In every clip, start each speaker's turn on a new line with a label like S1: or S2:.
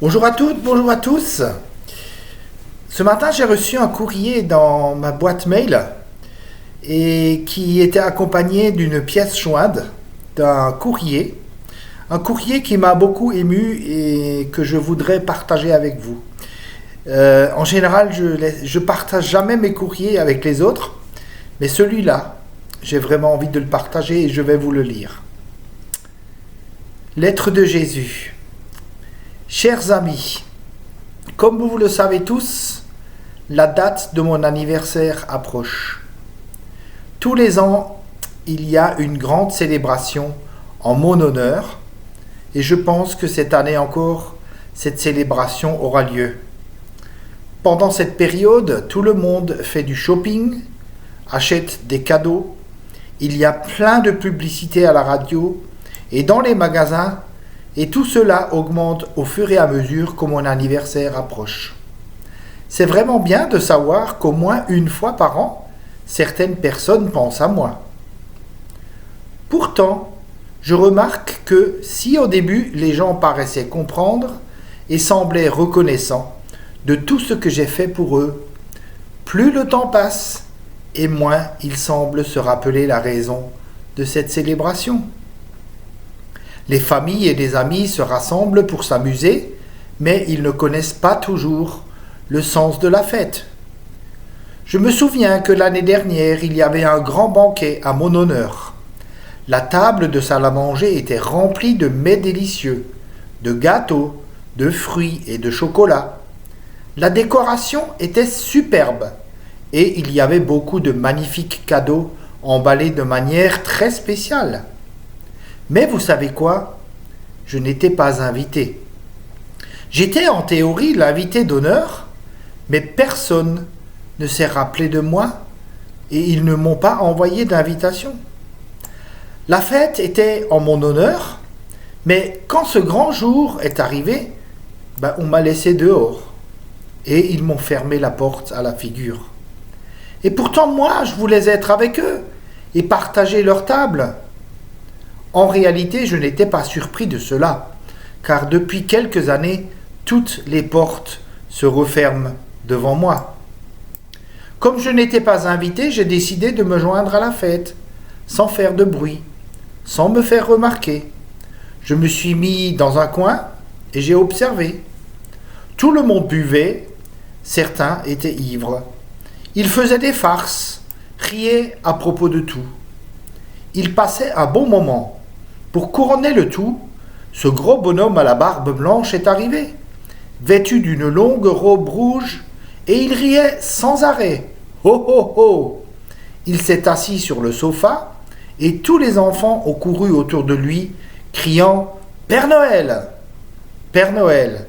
S1: Bonjour à toutes, bonjour à tous. Ce matin, j'ai reçu un courrier dans ma boîte mail et qui était accompagné d'une pièce jointe d'un courrier. Un courrier qui m'a beaucoup ému et que je voudrais partager avec vous. En général, je partage jamais mes courriers avec les autres, mais celui-là, j'ai vraiment envie de le partager et je vais vous le lire. Lettre de Jésus. Chers amis, comme vous le savez tous, la date de mon anniversaire approche. Tous les ans, il y a une grande célébration en mon honneur et je pense que cette année encore, cette célébration aura lieu. Pendant cette période, tout le monde fait du shopping, achète des cadeaux, il y a plein de publicités à la radio et dans les magasins. Et tout cela augmente au fur et à mesure que mon anniversaire approche. C'est vraiment bien de savoir qu'au moins une fois par an, certaines personnes pensent à moi. Pourtant, je remarque que si au début les gens paraissaient comprendre et semblaient reconnaissants de tout ce que j'ai fait pour eux, plus le temps passe et moins ils semblent se rappeler la raison de cette célébration. Les familles et les amis se rassemblent pour s'amuser, mais ils ne connaissent pas toujours le sens de la fête. Je me souviens que l'année dernière, il y avait un grand banquet à mon honneur. La table de salle à manger était remplie de mets délicieux, de gâteaux, de fruits et de chocolat. La décoration était superbe et il y avait beaucoup de magnifiques cadeaux emballés de manière très spéciale. Mais vous savez quoi? Je n'étais pas invité. J'étais en théorie l'invité d'honneur, mais personne ne s'est rappelé de moi et ils ne m'ont pas envoyé d'invitation. La fête était en mon honneur, mais quand ce grand jour est arrivé, on m'a laissé dehors et ils m'ont fermé la porte à la figure. Et pourtant moi, je voulais être avec eux et partager leur table. En réalité, je n'étais pas surpris de cela, car depuis quelques années, toutes les portes se referment devant moi. Comme je n'étais pas invité, j'ai décidé de me joindre à la fête, sans faire de bruit, sans me faire remarquer. Je me suis mis dans un coin et j'ai observé. Tout le monde buvait, certains étaient ivres. Ils faisaient des farces, riaient à propos de tout. Ils passaient un bon moment. Pour couronner le tout, ce gros bonhomme à la barbe blanche est arrivé, vêtu d'une longue robe rouge, et il riait sans arrêt. Ho ho ho! Il s'est assis sur le sofa, et tous les enfants ont couru autour de lui, criant « Père Noël! Père Noël !»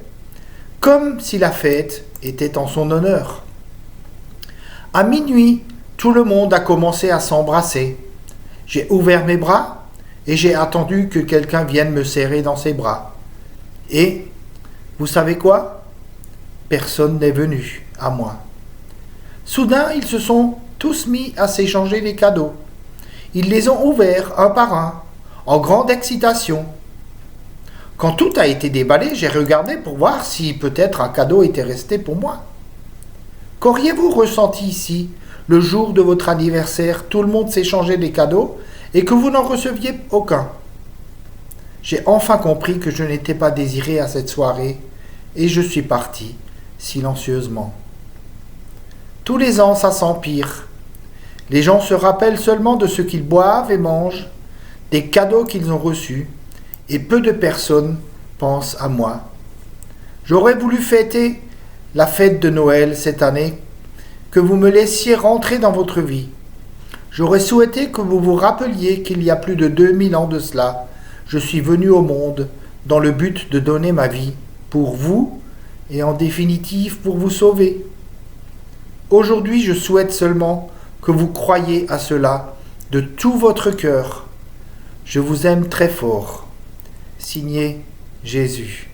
S1: comme si la fête était en son honneur. À minuit, tout le monde a commencé à s'embrasser. J'ai ouvert mes bras, et j'ai attendu que quelqu'un vienne me serrer dans ses bras. Et, vous savez quoi? Personne n'est venu à moi. Soudain, ils se sont tous mis à s'échanger les cadeaux. Ils les ont ouverts un par un, en grande excitation. Quand tout a été déballé, j'ai regardé pour voir si peut-être un cadeau était resté pour moi. Qu'auriez-vous ressenti ici, le jour de votre anniversaire, tout le monde s'échangeait des cadeaux et que vous n'en receviez aucun? J'ai enfin compris que je n'étais pas désiré à cette soirée et je suis parti silencieusement. Tous les ans, ça s'empire. Les gens se rappellent seulement de ce qu'ils boivent et mangent, des cadeaux qu'ils ont reçus, et peu de personnes pensent à moi. J'aurais voulu fêter la fête de Noël cette année, que vous me laissiez rentrer dans votre vie. J'aurais souhaité que vous vous rappeliez qu'il y a plus de 2000 ans de cela, je suis venu au monde dans le but de donner ma vie pour vous et en définitive pour vous sauver. Aujourd'hui, je souhaite seulement que vous croyiez à cela de tout votre cœur. Je vous aime très fort. Signé Jésus.